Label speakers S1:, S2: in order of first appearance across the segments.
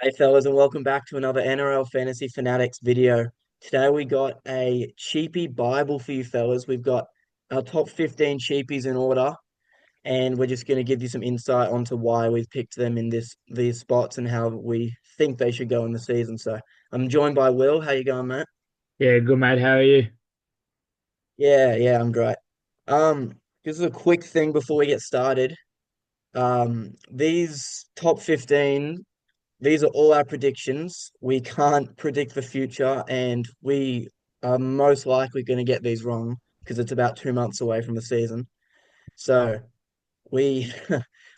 S1: Hey fellas, and welcome back to another NRL Fantasy Fanatics video. Today we got a cheapie Bible for you fellas. We've got our top 15 cheapies in order, and we're just going to give you some insight onto why we've picked them in these spots and how we think they should go in the season. So I'm joined by Will. How you going, mate?
S2: Yeah, good mate. How are you?
S1: Yeah, I'm great. This is a quick thing before we get started. These top 15. These are all our predictions. We can't predict the future, and we are most likely going to get these wrong because it's about 2 months away from the season. So we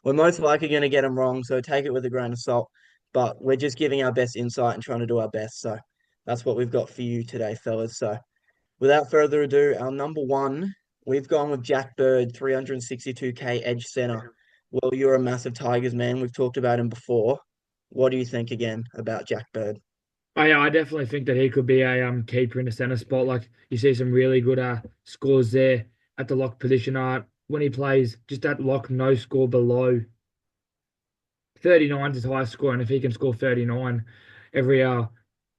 S1: we're most likely going to get them wrong. So take it with a grain of salt. But we're just giving our best insight and trying to do our best. So that's what we've got for you today, fellas. So without further ado, our number one, we've gone with Jack Bird, 362K edge center. Well, you're a massive Tigers man. We've talked about him before. What do you think again about Jack Bird?
S2: I definitely think that he could be a keeper in the centre spot. Like you see some really good scores there at the lock position. When he plays just at lock, no score below 39 is his highest score, and if he can score 39 every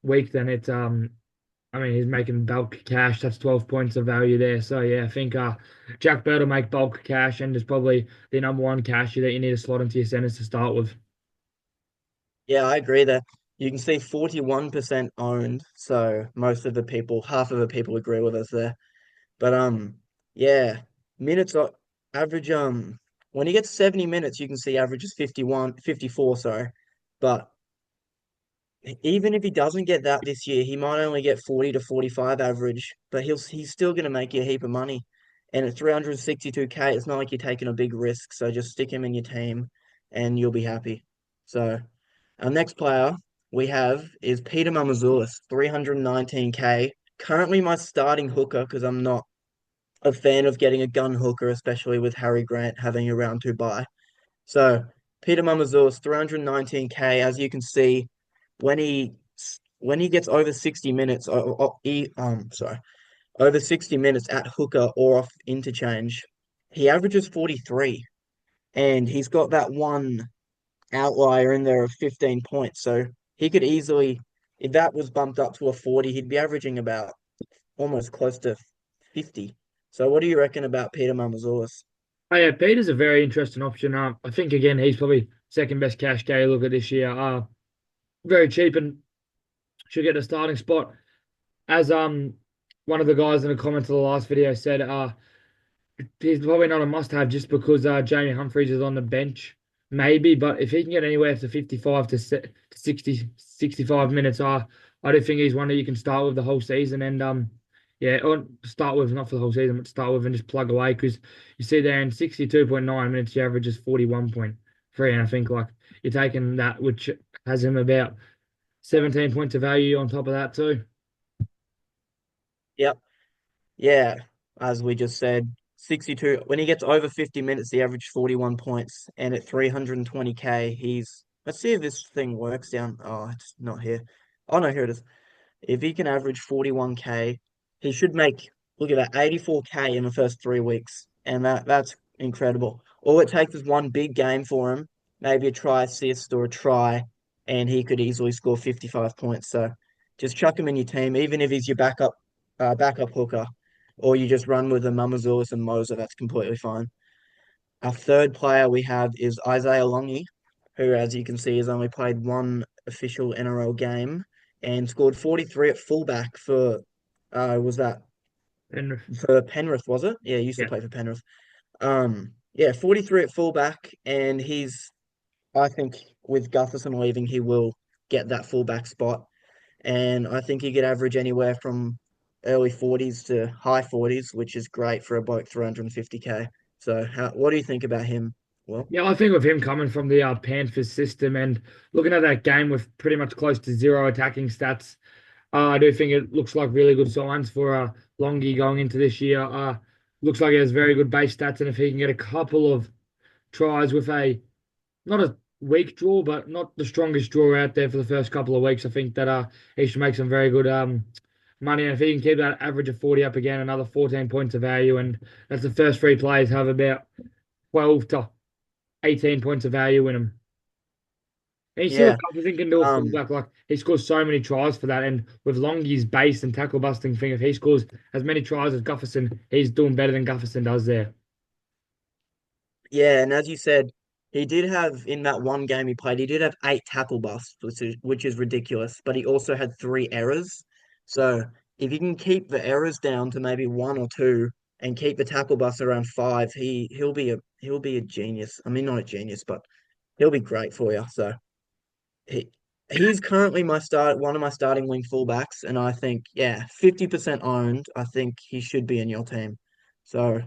S2: week, then it's I mean he's making bulk cash. That's 12 points of value there. So yeah, I think Jack Bird will make bulk cash, and is probably the number one cashier that you need to slot into your centres to start with.
S1: Yeah, I agree there. You can see 41% owned, so most of the people, half of the people agree with us there. But yeah, minutes are average when he gets 70 minutes, you can see average is 51, 54, sorry. But even if he doesn't get that this year, he might only get 40 to 45 average, but he's still going to make you a heap of money. And at 362K, it's not like you're taking a big risk, so just stick him in your team and you'll be happy. So our next player we have is Peter Mamouzelos, 319K. Currently my starting hooker because I'm not a fan of getting a gun hooker, especially with Harry Grant having a round two bye. So Peter Mamouzelos, 319K, as you can see, when he when he gets over 60 minutes, over 60 minutes at hooker or off interchange, he averages 43, and he's got that one outlier in there of 15 points. So he could easily, if that was bumped up to a 40, he'd be averaging about almost close to 50. So what do you reckon about Peter Mamouzelos?
S2: Oh yeah, Peter's a very interesting option. I think again he's probably second best cash day look at this year. Very cheap and should get a starting spot. As one of the guys in the comments of the last video said, he's probably not a must-have just because Jamie Humphries is on the bench, maybe. But if he can get anywhere to 55 to 60, 65 minutes, I do think he's one that you can start with the whole season and yeah, or start with not for the whole season, but start with and just plug away because you see there in 62.9 minutes, he averages 41.3, and I think like you're taking that, which has him about 17 points of value on top of that too.
S1: Yep. Yeah, as we just said, 62. When he gets over 50 minutes, he averaged 41 points. And at 320K, let's see if this thing works down. Oh, it's not here. Oh, no, here it is. If he can average 41K, he should make, look at that, 84K in the first 3 weeks. And that's incredible. All it takes is one big game for him, maybe a try assist or a try, and he could easily score 55 points. So just chuck him in your team, even if he's your backup hooker, or you just run with the Mamouzelos and Mozer, that's completely fine. Our third player we have is Isaiah Longy, who, as you can see, has only played one official NRL game and scored 43 at fullback for, was that
S2: And
S1: for Penrith, was it? Yeah, he used to
S2: yeah,
S1: play for Penrith. Yeah, 43 at fullback, and I think, with Gutherson leaving, he will get that fullback spot. And I think he could average anywhere from early 40s to high 40s, which is great for a bloke 350K. So, what do you think about him? Well,
S2: yeah, I think with him coming from the Panthers system and looking at that game with pretty much close to zero attacking stats, I do think it looks like really good signs for Longy going into this year. Looks like he has very good base stats, and if he can get a couple of tries with a not a weak draw, but not the strongest draw out there for the first couple of weeks, I think that he should make some very good money. And if he can keep that average of 40 up again, another 14 points of value, and that's the first three players have about 12 to 18 points of value in them. And you see what
S1: Yeah.
S2: Gufferson can do a
S1: Um,
S2: fullback. Like he scores so many tries for that. And with Longy's base and tackle busting thing, if he scores as many tries as Gufferson, he's doing better than Gufferson does there.
S1: yeah, and as you said, he did have in that one game he played, he did have 8 tackle busts, which is ridiculous. But he also had 3 errors. So if you can keep the errors down to maybe 1 or 2 and keep the tackle busts around 5, he'll be a genius. I mean, not a genius, but he'll be great for you. So he he's currently one of my starting wing fullbacks, and I think, yeah, 50% owned. I think he should be in your team. So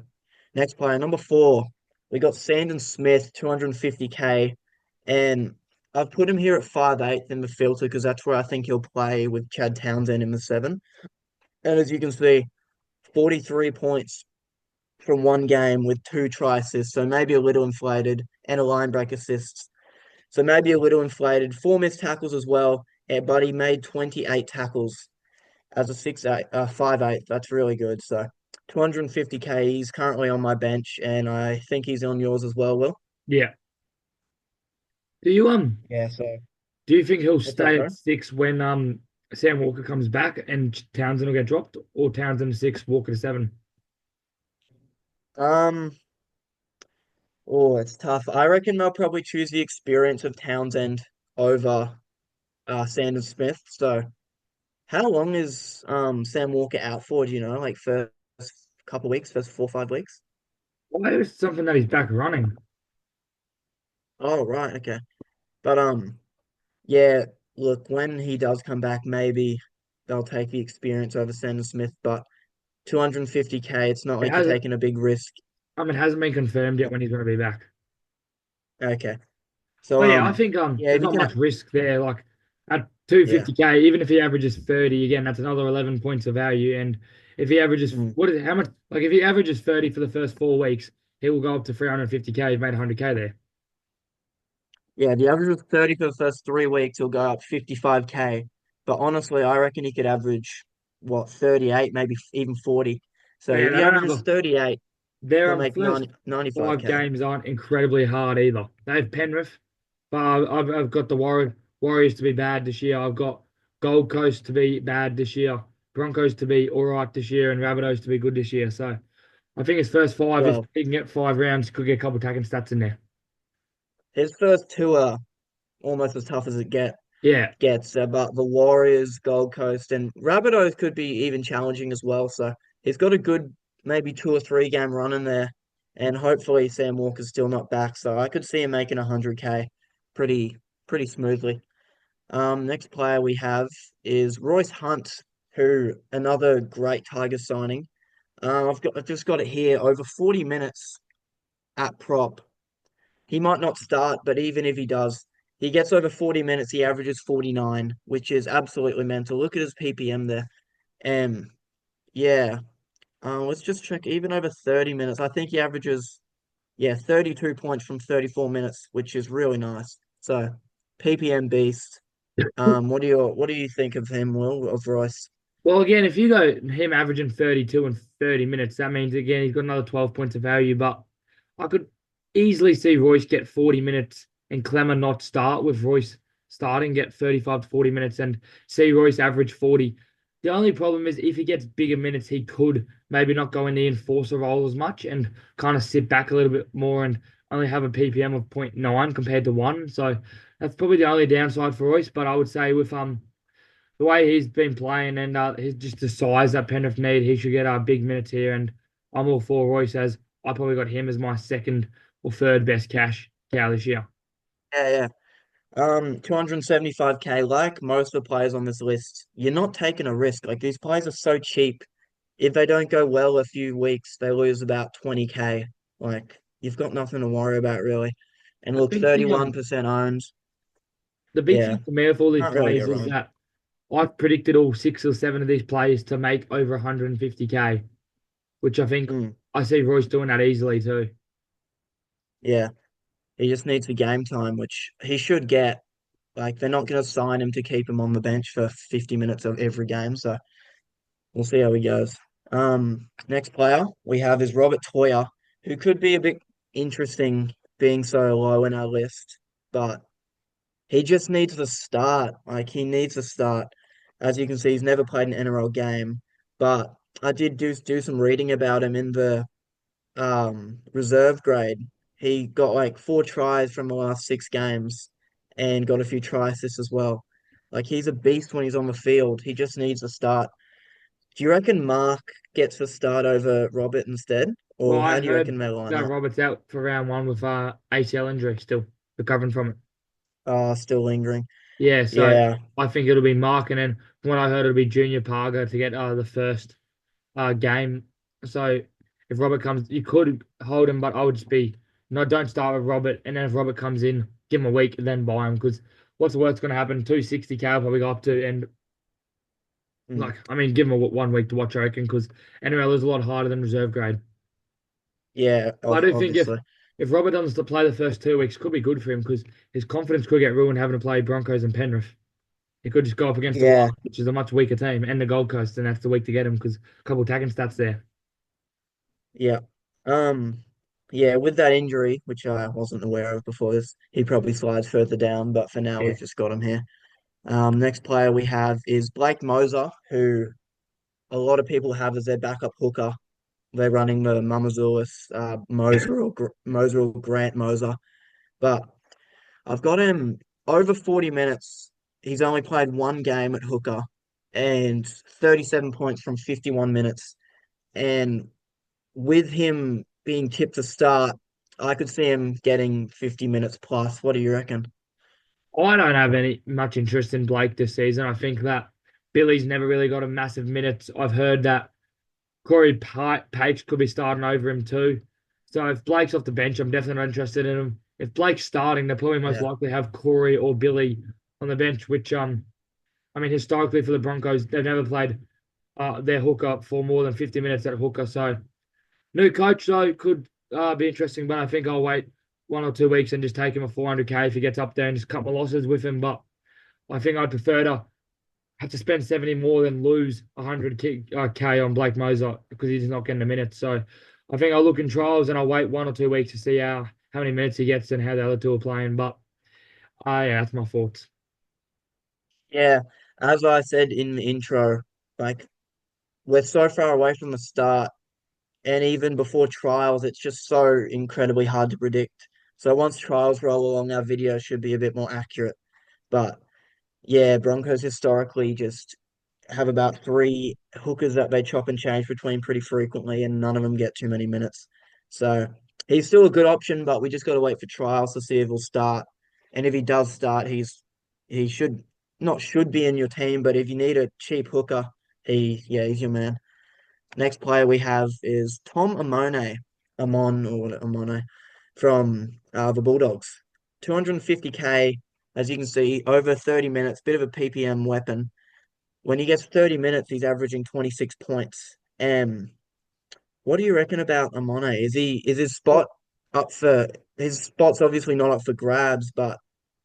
S1: next player, number 4, we got Sandon Smith, 250k, and I've put him here at 5'8" in the filter because that's where I think he'll play with Chad Townsend in the 7. And as you can see, 43 points from one game with 2 try assists, so maybe a little inflated, and a line break assist. So maybe a little inflated. 4 missed tackles as well, but he made 28 tackles as a 6'8", 5'8". That's really good. So 250k. He's currently on my bench, and I think he's on yours as well, Will.
S2: Yeah. Do you
S1: Yeah. So
S2: do you think he'll
S1: what's that,
S2: stay at
S1: sorry?
S2: 6 when Sam Walker comes back and Townsend will get dropped, or Townsend to 6, Walker to 7?
S1: Um. Oh, it's tough. I reckon they'll probably choose the experience of Townsend over Sandon Smith. So how long is Sam Walker out for? Do you know? Like first couple weeks, first 4 or 5 weeks?
S2: Why is something that he's back running?
S1: Oh, right, okay. But yeah, look, when he does come back, maybe they'll take the experience over Sandon Smith, but 250k, it's not
S2: It
S1: like you're
S2: hasn't.
S1: taking a big risk.
S2: It hasn't been confirmed yet when he's going to be back.
S1: Okay. So
S2: But yeah, I think
S1: yeah,
S2: there's
S1: if you
S2: not
S1: can,
S2: much risk there. Like at
S1: yeah.
S2: 250k, even if he averages 30, again, that's another 11 points of value. And if he averages
S1: Mm.
S2: what is it, how much? Like if he averages 30 for the first 4 weeks, he will go up to 350k. He's made 100k there.
S1: Yeah, the average was 30 for the first 3 weeks, he'll go up 55k. But honestly, I reckon he could average what, 38, maybe even 40. So
S2: Yeah,
S1: if
S2: they
S1: he
S2: don't have
S1: averages
S2: a.
S1: 38,
S2: Their
S1: he'll make
S2: first 5
S1: 95k.
S2: games aren't incredibly hard either. They have Penrith, but I've got the Warriors to be bad this year. I've got Gold Coast to be bad this year, Broncos to be all right this year, and Rabbitohs to be good this year. So I think his first 5, if
S1: Well,
S2: he can get 5 rounds, could get a couple attacking stats in there.
S1: his first 2 are almost as tough as it
S2: Yeah,
S1: gets. But the Warriors, Gold Coast, and Rabbitohs could be even challenging as well. So he's got a good maybe 2 or 3 game run in there, and hopefully Sam Walker's still not back. So I could see him making 100k pretty pretty smoothly. Next player we have is Royce Hunt, who another great Tigers signing. I've just got it here over 40 minutes at prop. He might not start, but even if he does, he gets over 40 minutes, he averages 49, which is absolutely mental. Look at his PPM there. And yeah, let's just check even over 30 minutes. I think he averages, yeah, 32 points from 34 minutes, which is really nice. So PPM beast. What do you think of him, Will, of Royce?
S2: well, again, if you go him averaging 32 and 30 minutes, that means again he's got another 12 points of value. But I could easily see Royce get 40 minutes and Clemmer not start with Royce starting, get 35 to 40 minutes and see Royce average 40. The only problem is if he gets bigger minutes, he could maybe not go in the enforcer role as much and kind of sit back a little bit more and only have a PPM of 0.9 compared to 1. So that's probably the only downside for Royce. But I would say with the way he's been playing and his just the size that Penrith need, he should get big minutes here. And I'm all for Royce as I probably got him as my second or third best cash cow this year.
S1: Yeah, yeah. 275k, like most of the players on this list, you're not taking a risk. Like these players are so cheap. If they don't go well a few weeks, they lose about 20k. Like you've got nothing to worry about really. And
S2: I
S1: look,
S2: think
S1: 31% owned.
S2: the big
S1: Yeah,
S2: thing for me with all these
S1: can't really go
S2: players is
S1: wrong.
S2: that I've predicted all 6 or 7 of these players to make over 150k, which I think
S1: Mm,
S2: I see Royce doing that easily too.
S1: yeah, he just needs the game time, which he should get. Like they're not going to sign him to keep him on the bench for 50 minutes of every game, so we'll see how he goes. Next player we have is Robert Toia, who could be a bit interesting being so low in our list, but he just needs to start. Like he needs to start. As you can see, he's never played an NRL game, but I did do some reading about him in the reserve grade. He got like 4 tries from the last 6 games and got a few try assists as well. Like he's a beast when he's on the field. He just needs to start. Do you reckon Mark gets the start over Robert instead?
S2: Well,
S1: Or
S2: I
S1: how do you
S2: heard
S1: reckon they line
S2: that
S1: up?
S2: Roberts out for round one with ACL injury, still recovering from it.
S1: Oh, still lingering.
S2: Yeah, so
S1: Yeah.
S2: I think it'll be Mark, and then from what I heard, it'll be Junior Parga to get the first game. So if Robert comes, you could hold him, but I would just be no, don't start with Robert, and then if Robert comes in, give him a week and then buy him because what's the worst going to happen? 260K will probably go up to, and
S1: Mm.
S2: like I mean, give him a 1 week to watch, I reckon, because NRL is a lot harder than reserve grade.
S1: Yeah,
S2: But I do think
S1: obviously.
S2: if Robert doesn't to play the first 2 weeks, could be good for him because his confidence could get ruined having to play Broncos and Penrith. He could just go up against the
S1: Yeah,
S2: Wild, which is a much weaker team, and the Gold Coast, and that's the week to get him because a couple of tagging stats there.
S1: yeah. Um, yeah, with that injury, which I wasn't aware of before this, he probably slides further down, but for now
S2: Yeah.
S1: we've just got him here. Next player we have is Blake Mozer, who a lot of people have as their backup hooker. They're running the Mamouzelos, Mozer or Grant Mozer. But I've got him over 40 minutes. He's only played 1 game at hooker and 37 points from 51 minutes. And with him being tipped to start, I could see him getting 50 minutes plus. What do you reckon?
S2: I don't have any much interest in Blake this season. I think that Billy's never really got a massive minutes. I've heard that Corey Paix could be starting over him too. So if Blake's off the bench, I'm definitely not interested in him. If Blake's starting, they'll probably most
S1: Yeah,
S2: likely have Corey or Billy on the bench, which I mean historically for the Broncos, they've never played their hooker for more than 50 minutes at hooker. So new coach though could be interesting, but I think I'll wait 1 or 2 weeks and just take him a 400K if he gets up there and just cut my losses with him. But I think I'd prefer to have to spend 70 more than lose 100K on Blake Mozer because he's not getting a minute. So I think I'll look in trials and I'll wait 1 or 2 weeks to see how many minutes he gets and how the other two are playing. But yeah, that's my thoughts.
S1: yeah. As I said in the intro, like we're so far away from the start, and even before trials, it's just so incredibly hard to predict. So once trials roll along, our video should be a bit more accurate. But yeah, Broncos historically just have about 3 hookers that they chop and change between pretty frequently, and none of them get too many minutes. So he's still a good option, but we just got to wait for trials to see if he'll start. And if he does start, he should not should be in your team, but if you need a cheap hooker, he's your man. Next player we have is Tom Amone from the Bulldogs. 250K, as you can see, over 30 minutes, bit of a PPM weapon. When he gets 30 minutes, he's averaging 26 points. What do you reckon about Amone? Is his spot's obviously not up for grabs, but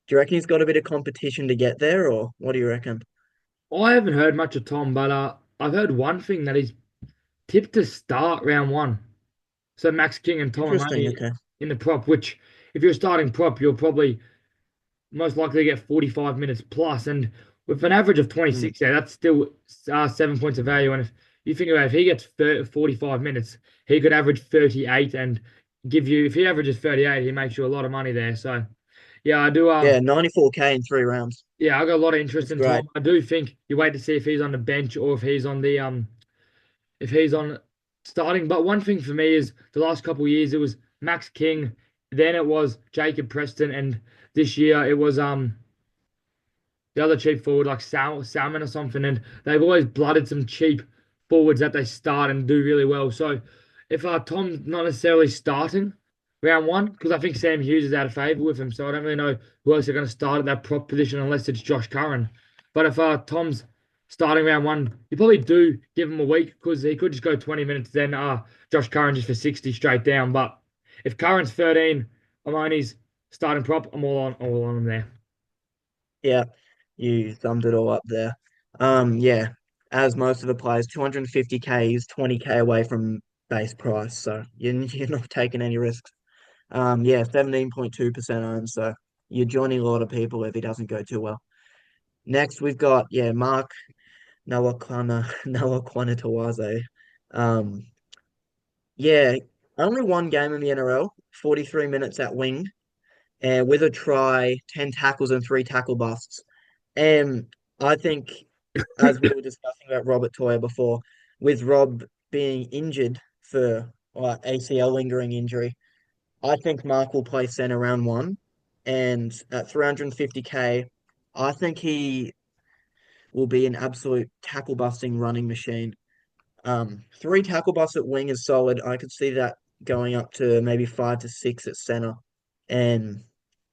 S1: do you reckon he's got a bit of competition to get there, or what do you reckon?
S2: I haven't heard much of Tom, but I've heard one thing that he's tipped to start round one. So Max King and Tom
S1: Interesting,
S2: Amone
S1: okay.
S2: in the prop, which if you're starting prop, you'll probably most likely get 45 minutes plus. And with an average of
S1: Mm.
S2: 26 there, that's still 7 points of value. And if you think about it, if he gets 45 minutes, he could average 38 and give you, if he averages 38, he makes you a lot of money there. So, yeah, I do.
S1: Yeah, 94K in 3 rounds.
S2: Yeah, I got a lot of interest
S1: That's
S2: in Tom.
S1: great.
S2: I do think you wait to see if he's on the bench or if he's on starting. But one thing for me is the last couple of years it was Max King, then it was Jacob Preston, and this year it was the other cheap forward like Salmon or something, and they've always blooded some cheap forwards that they start and do really well. So if Tom's not necessarily starting round one, because I think Sam Hughes is out of favour with him, so I don't really know who else are going to start at that prop position unless it's Josh Curran. But if Tom's starting round one, you probably do give him a week because he could just go 20 minutes, then Josh Curran just for 60 straight down. But if Curran's 13, Amone's starting prop, I'm all on him there.
S1: Yeah, you summed it all up there. Yeah, as most of the players, 250K is 20K away from base price, so you're not taking any risks. Yeah, 17.2% owned, so you're joining a lot of people if he doesn't go too well. Next, we've got Mark Nawaqanitawase. Um, yeah, only one game in the NRL, 43 minutes at wing, and with a try, 10 tackles and three tackle busts. And I think, as we were discussing about Robert Toia before, with Rob being injured for ACL lingering injury, I think Mark will play centre round one. And at 350k, I think he will be an absolute tackle busting running machine. Three tackle busts at wing is solid. I could see that going up to maybe 5 to 6 at centre. And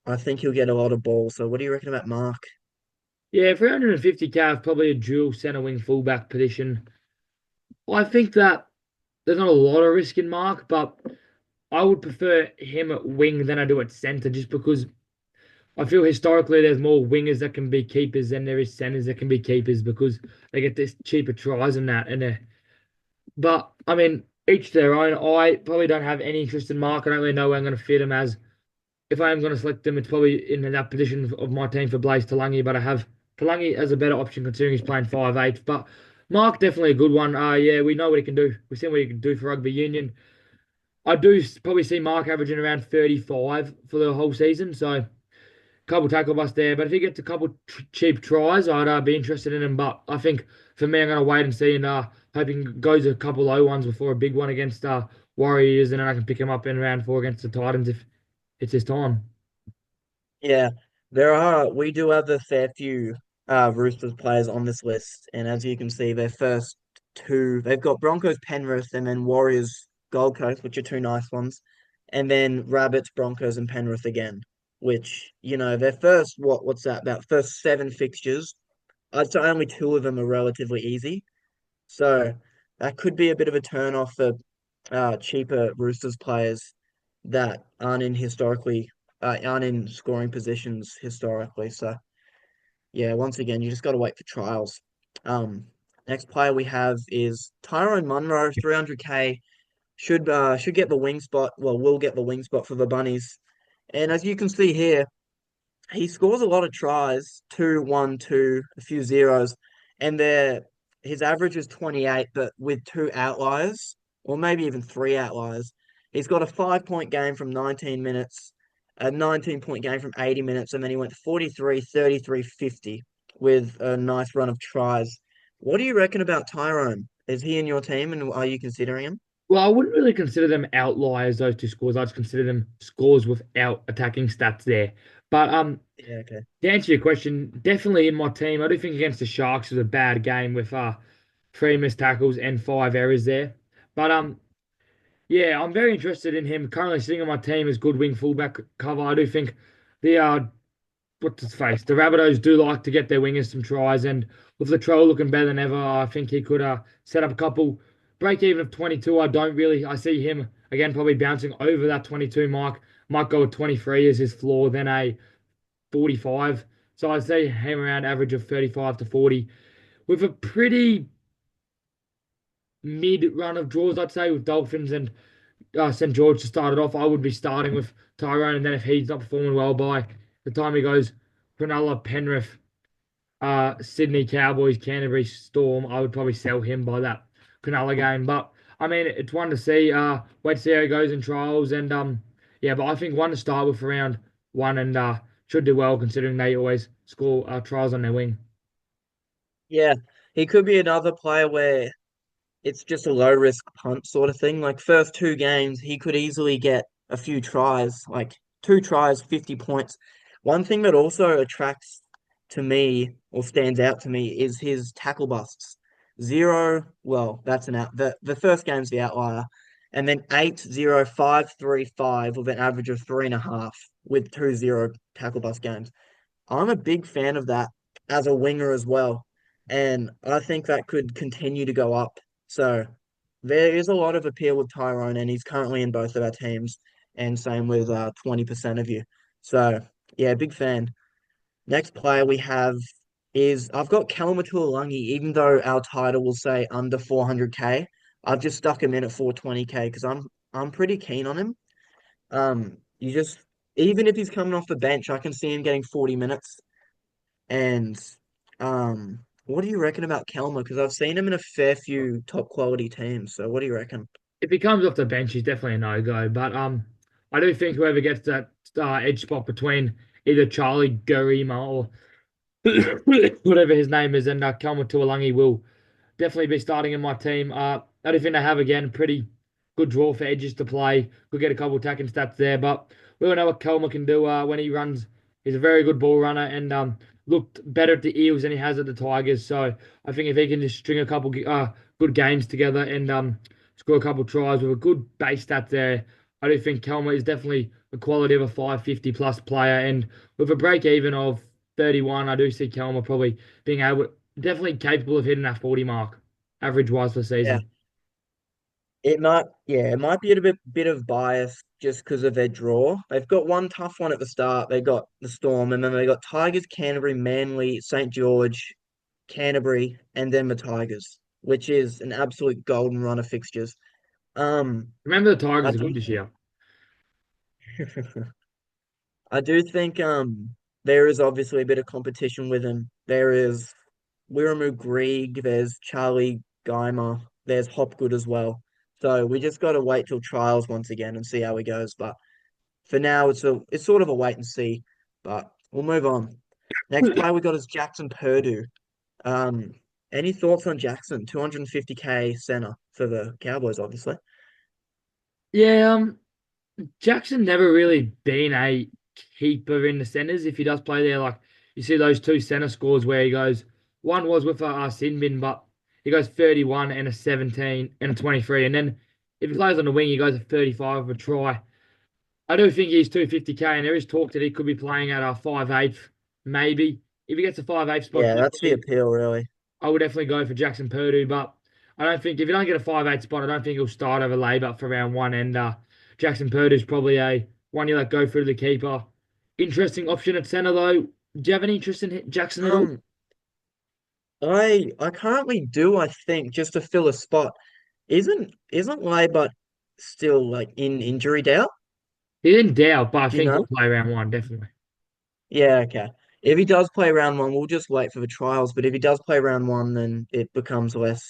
S1: I think he'll get a lot of balls. So what do you reckon about Mark?
S2: Yeah, 350k is probably a dual centre wing fullback position. I think that there's not a lot of risk in Mark, but I would prefer him at wing than I do at centre just because I feel historically there's more wingers that can be keepers than there is centres that can be keepers because they get this cheaper tries and that. But I mean, each their own. I probably don't have any interest in Mark. I don't really know where I'm going to fit him as. If I am going to select him, it's probably in that position of my team for Blaze Talangi, but I have Talangi as a better option considering he's playing 5'8". But Mark definitely a good one. Yeah, we know what he can do. We've seen what he can do for rugby union. I do probably see Mark averaging around 35 for the whole season, so a couple tackle busts there. But if he gets a couple cheap tries, I'd be interested in him. But I think for me, I'm going to wait and see and hoping goes a couple low ones before a big one against Warriors, and then I can pick him up in round 4 against the Titans if it's his time.
S1: Yeah, we do have a fair few Roosters players on this list. And as you can see, their first two, they've got Broncos, Penrith, and then Warriors, Gold Coast, which are two nice ones. And then Rabbits, Broncos, and Penrith again, which, their first, what's that, about first seven fixtures. I'd say only two of them are relatively easy. So that could be a bit of a turn off for cheaper Roosters players that aren't in scoring positions historically. So yeah, once again, you just got to wait for trials. Um, Next player we have is Tyrone Munro, 300k. Should get the wing spot. Well, will get the wing spot for the Bunnies. And as you can see here, he scores a lot of tries, two, one, two, a few zeros, and his average is 28, but with two outliers, or maybe even three outliers. He's got a 5 point game from 19 minutes, a 19 point game from 80 minutes, and then he went 43, 33, 50 with a nice run of tries. What do you reckon about Tyrone? Is he in your team, and are you considering him?
S2: Well, I wouldn't really consider them outliers, those two scores. I'd consider them scores without attacking stats there. But
S1: Yeah, okay.
S2: to answer your question, definitely in my team, I do think against the Sharks was a bad game with three missed tackles and five errors there. But yeah, I'm very interested in him. Currently sitting on my team as good wing fullback cover. I do think the what's his face? The Rabbitohs do like to get their wingers some tries, and with Latrell looking better than ever, I think he could set up a couple break even of 22. I see him again probably bouncing over that 22 mark. Might go with 23 as his floor, then a 45. So I see him around average of 35 to 40 with a pretty mid run of draws, I'd say, with Dolphins and St. George to start it off. I would be starting with Tyrone, and then if he's not performing well by the time he goes Cronulla, Penrith, Sydney Cowboys, Canterbury Storm, I would probably sell him by that Cronulla game. But I mean, it's one to see. Wait to see how he goes in trials, and yeah. But I think one to start with around one, and should do well considering they always score trials on their wing.
S1: Yeah, he could be another player where it's just a low risk punt sort of thing. Like first two games, he could easily get a few tries, like two tries, 50 points. One thing that also attracts to me or stands out to me is his tackle busts. Zero, well, that's an out. The first game's the outlier, and then 8, 0, 5, 3, 5 with an average of 3.5 with 2 0 tackle bust games. I'm a big fan of that as a winger as well. And I think that could continue to go up. So there is a lot of appeal with Tyrone, and he's currently in both of our teams, and same with 20% of you. So yeah, big fan. Next player we have is I've got Kelma Tuilagi, even though our title will say under 400k. I've just stuck him in at 420k because I'm pretty keen on him. You just even if he's coming off the bench, I can see him getting 40 minutes. And what do you reckon about Kelma? Because I've seen him in a fair few top quality teams. So what do you reckon?
S2: If he comes off the bench, he's definitely a no-go. But I do think whoever gets that edge spot between either Charlie Garima or whatever his name is and Kelma Tuilagi will definitely be starting in my team. I do think they have again pretty good draw for edges to play. Could get a couple attacking stats there, but we all know what Kelma can do when he runs. He's a very good ball runner and looked better at the Eels than he has at the Tigers. So I think if he can just string a couple good games together and score a couple tries with a good base stat there, I do think Kelma is definitely the quality of a 550 plus player. And with a break even of 31, I do see Kelma probably being able, definitely capable of hitting that 40 mark, average wise for the
S1: Yeah,
S2: season.
S1: it might be a bit of bias just because of their draw. They've got one tough one at the start. They got the Storm, and then they got Tigers, Canterbury, Manly, St. George, Canterbury, and then the Tigers, which is an absolute golden run of fixtures. Um,
S2: Remember, the
S1: I
S2: Tigers are
S1: do
S2: good this year.
S1: I do think there is obviously a bit of competition with him. There is Wiramu Grieg, there's Charlie Geimer, there's Hopgood as well. So we just got to wait till trials once again and see how he goes. But for now, it's sort of a wait and see. But we'll move on. Next player we got is Jaxon Purdue. Um, any thoughts on Jackson? 250K center for the Cowboys, obviously.
S2: Yeah, Jackson never really been a keeper in the centers. If he does play there, like you see those two center scores where he goes, one was with Sin Bin, but he goes 31 and a 17 and a 23. And then if he plays on the wing, he goes a 35 with a try. I do think he's 250K, and there is talk that he could be playing at a 5'8", maybe. If he gets a 5'8" spot,
S1: Yeah, that's the
S2: definitely
S1: appeal, really.
S2: I would definitely go for Jaxon Purdue, but I don't think if you don't get a 5'8" spot, I don't think he'll start over Labour for round one. And Jaxon Purdue's probably a one you let go through the keeper. Interesting option at centre though. Do you have any interest in Jackson at all?
S1: Um, I currently do, I think, just to fill a spot. Isn't Labour still like in injury doubt?
S2: He didn't doubt, but I
S1: Do you
S2: think
S1: know?
S2: he'll play round one definitely.
S1: Yeah, okay. If he does play round one, we'll just wait for the trials. But if he does play round one, then it becomes less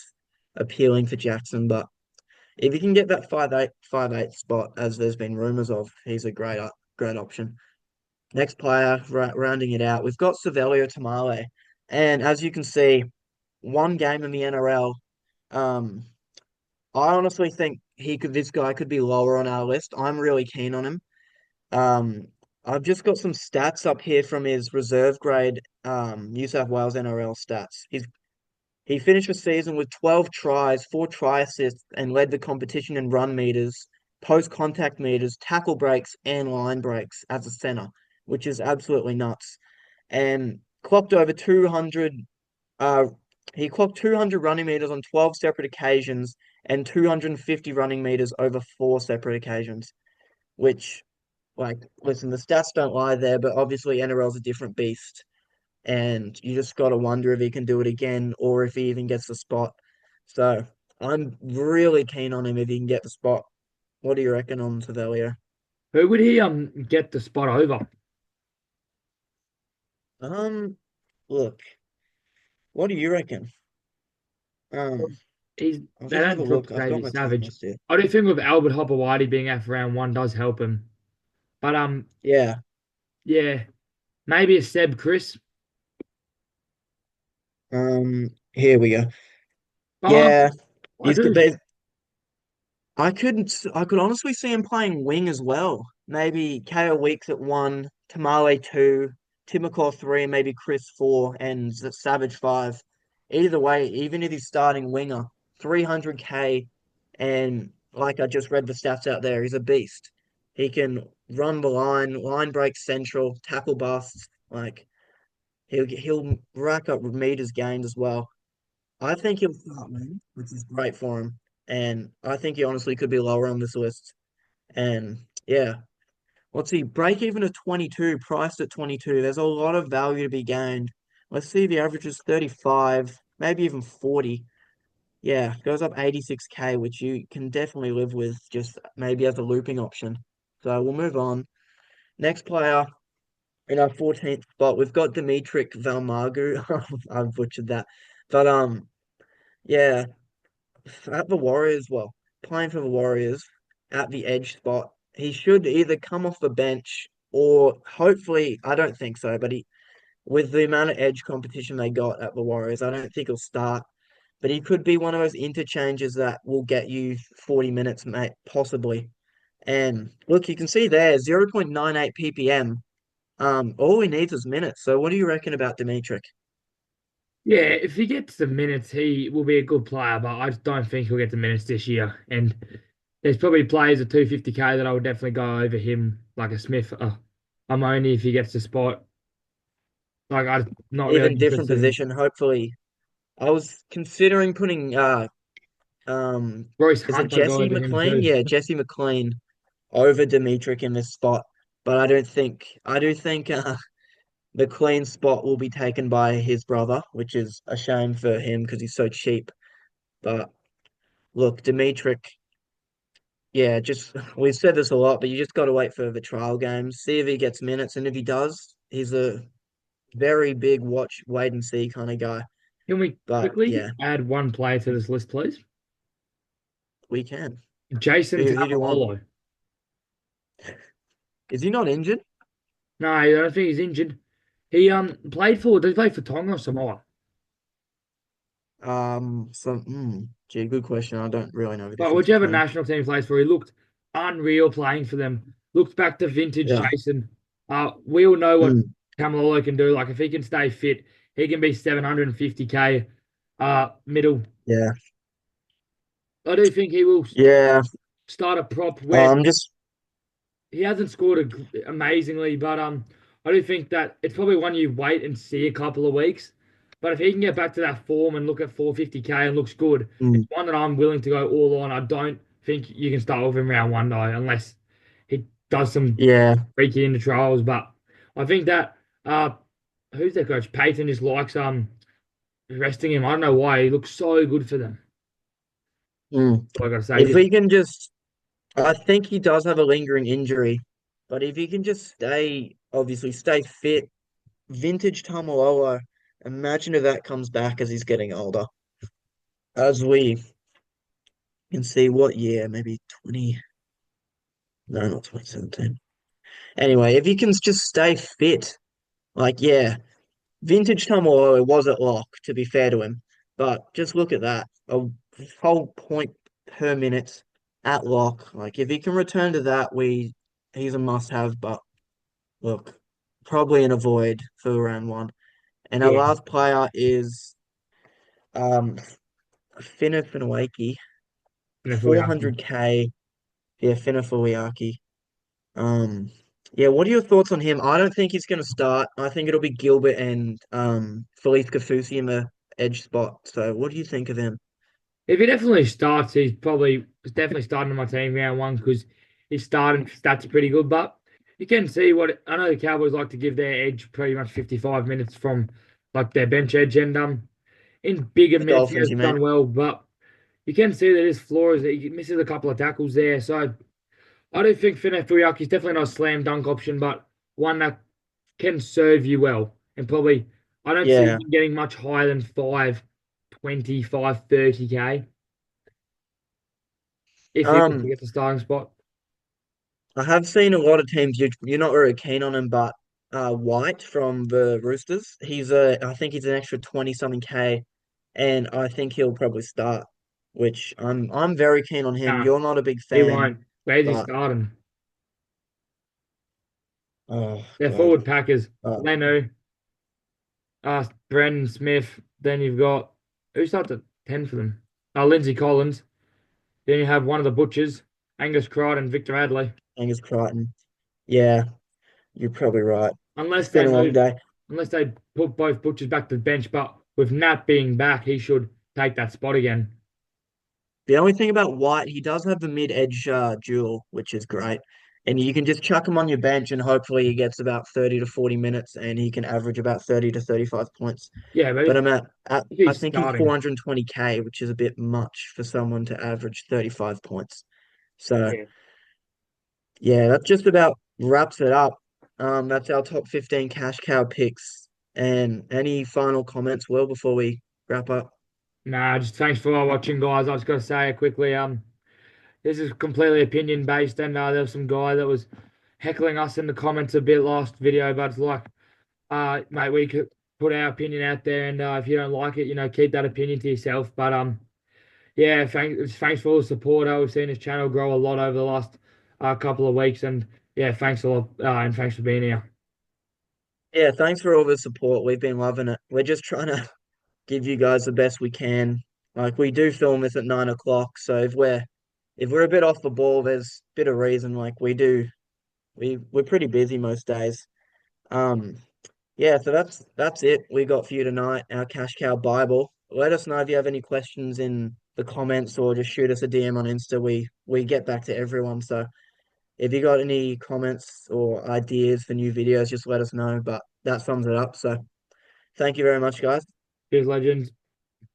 S1: appealing for Jackson. But if he can get that 5'8" spot, as there's been rumours of, he's a great option. Next player, rounding it out, we've got Savelio Tamale. And as you can see, one game in the NRL. Um, I honestly think this guy could be lower on our list. I'm really keen on him. Um, I've just got some stats up here from his reserve grade, New South Wales NRL stats. He finished the season with 12 tries, 4 try assists, and led the competition in run meters, post contact meters, tackle breaks, and line breaks as a center, which is absolutely nuts. And clocked over 200. Uh, he clocked 200 running meters on 12 separate occasions and 250 running meters over 4 separate occasions, which, like, listen, the stats don't lie there, but obviously NRL's a different beast, and you just got to wonder if he can do it again or if he even gets the spot. So I'm really keen on him if he can get the spot. What do you reckon on Savelio?
S2: Who would he get the spot over?
S1: Um, Look, what do you reckon? Um,
S2: He's
S1: I'll
S2: they
S1: just have a
S2: don't drop
S1: look. I've got
S2: Davey
S1: my team
S2: Savage.
S1: list here.
S2: I do think with Albert Hopewadi being out for round one does help him. But
S1: Yeah.
S2: yeah, maybe a Seb Chris.
S1: Here we go.
S2: Oh,
S1: Yeah,
S2: I
S1: he's good.
S2: do.
S1: I could honestly see him playing wing as well. Maybe KO Weeks at 1, Tamale 2, Timokor 3, maybe Chris 4, and Savage 5. Either way, even if he's starting winger, 300K, and like I just read the stats out there, he's a beast. He can run the line break central, tackle busts, like he'll rack up meters gained as well. I think he'll start wing, which is great for him. And I think he honestly could be lower on this list. And yeah, let's see, break even at 22, priced at 22. There's a lot of value to be gained. Let's see, the average is 35, maybe even 40. Yeah, goes up 86K, which you can definitely live with just maybe as a looping option. So we'll move on. Next player in our 14th spot, we've got Demitric Vaimauga. I've butchered that. But yeah, at the Warriors, well, playing for the Warriors at the edge spot, he should either come off the bench or hopefully, I don't think so, but with the amount of edge competition they got at the Warriors, I don't think he'll start. But he could be one of those interchanges that will get you 40 minutes, mate, possibly. And look, you can see there, 0.98 ppm. All he needs is minutes. So what do you reckon about Dimitri?
S2: Yeah, if he gets the minutes, he will be a good player, but I just don't think he'll get the minutes this year. And there's probably players at 250k that I would definitely go over him, like a Smith. Amone if he gets the spot. Like I'm not really
S1: Even different
S2: interested in
S1: position. Hopefully, I was considering putting
S2: Royce
S1: is it
S2: Hunt. I go
S1: Jesse
S2: over him
S1: McLean?
S2: too.
S1: Yeah, Jesse McLean over Dimitri in this spot. But I do think McLean's spot will be taken by his brother, which is a shame for him because he's so cheap. But look, Dimitri, yeah, just we've said this a lot, but you just got to wait for the trial games, see if he gets minutes, and if he does, he's a very big watch, wait and see kind of guy.
S2: Can we
S1: But
S2: quickly
S1: yeah,
S2: add one player to this list, please?
S1: we can.
S2: Jaxon
S1: Who do you want?
S2: Purdue.
S1: Is he not injured?
S2: No, I don't think he's injured. He played for. Did he play for Tonga or Samoa?
S1: Gee, good question. I don't really know the
S2: But
S1: difference
S2: whichever
S1: between them.
S2: national team he plays for, he looked unreal playing for them. Looked back to vintage
S1: Yeah.
S2: Jason. We all know what
S1: Mm,
S2: Taumalolo can do. Like if he can stay fit, he can be 750k middle.
S1: yeah.
S2: I do think he will
S1: Yeah.
S2: start a prop when
S1: I'm just
S2: he hasn't scored amazingly, but I do think that it's probably one you wait and see a couple of weeks. But if he can get back to that form and look at 450k and looks good,
S1: mm,
S2: it's one that I'm willing to go all on. I don't think you can start with him round one though, unless he does some
S1: yeah.
S2: freaky in the trials. But I think that who's their coach? Peyton just likes resting him. I don't know why. He looks so good for them.
S1: Mm.
S2: All I gotta say.
S1: If he can just I think he does have a lingering injury, but if he can just obviously stay fit, vintage Taumalolo, imagine if that comes back as he's getting older. As we can see what year, maybe 20, no, not 2017. Anyway, if he can just stay fit, like, yeah, vintage Tomoe was at lock, to be fair to him. But just look at that. A whole point per minute at lock. Like, if he can return to that, he's a must-have. But look, probably an avoid for round one. And our
S2: Yeah,
S1: last player is Finna Finawaki,
S2: and if we are,
S1: 400k. Yeah, Finna Fuiaki. Um, yeah, what are your thoughts on him? I don't think he's going to start. I think it'll be Gilbert and Felipe Kafusi in the edge spot. So, what do you think of him?
S2: if he definitely starts, he's definitely starting on my team round one because his starting stats are pretty good. But you can see what I know the Cowboys like to give their edge pretty much 55 minutes from like their bench edge, and in bigger
S1: The
S2: minutes he
S1: Dolphins,
S2: has
S1: you mean?
S2: done well, but you can see that his flaw is that he misses a couple of tackles there. So I do think Finef is definitely not a slam dunk option, but one that can serve you well. And probably I don't see
S1: Yeah.
S2: him getting much higher than 520, 530k if he was to
S1: Um,
S2: get the starting spot.
S1: I have seen a lot of teams you're not very keen on him, but White from the Roosters, I think he's an extra 20 something K, and I think he'll probably start, which I'm very keen on him.
S2: Nah,
S1: You're not a big
S2: he
S1: fan,
S2: won't. Where's he
S1: but
S2: starting?
S1: oh
S2: They're
S1: God.
S2: forward packers.
S1: Uh,
S2: Leno, Brendan Smith. Then you've got who starts at 10 for them? Lindsay Collins. Then you have one of the butchers, Angus Crichton and Victor Adley.
S1: Angus Crichton. Yeah, you're probably right. It's
S2: Unless
S1: been
S2: they
S1: a long
S2: move,
S1: day.
S2: unless they put both butchers back to the bench, but with Nat being back, he should take that spot again.
S1: The only thing about White, he does have the mid-edge duel, which is great. And you can just chuck him on your bench and hopefully he gets about 30 to 40 minutes and he can average about 30 to 35 points.
S2: Yeah, but
S1: But
S2: if
S1: I
S2: he's
S1: think he's
S2: starting,
S1: 420k, which is a bit much for someone to average 35 points. So
S2: yeah,
S1: yeah, that just about wraps it up. That's our top 15 cash cow picks. And any final comments, Will, before we wrap up?
S2: Nah, just thanks for watching, guys. I was going to say it quickly. This is completely opinion based, and there was some guy that was heckling us in the comments a bit last video, but it's like, mate, we could put our opinion out there, and if you don't like it, keep that opinion to yourself. But yeah, thanks for all the support. We've seen this channel grow a lot over the last couple of weeks, and yeah, thanks a lot, and thanks for being here.
S1: Yeah, thanks for all the support. We've been loving it. We're just trying to give you guys the best we can. Like we do film this at 9 o'clock, so if we're a bit off the ball, there's a bit of reason. Like we're pretty busy most days. Um, yeah, so that's it we got for you tonight. Our Cash Cow Bible. Let us know if you have any questions in the comments, or just shoot us a DM on Insta. We get back to everyone. So if you got any comments or ideas for new videos, just let us know. But that sums it up. So thank you very much, guys.
S2: Cheers, legends.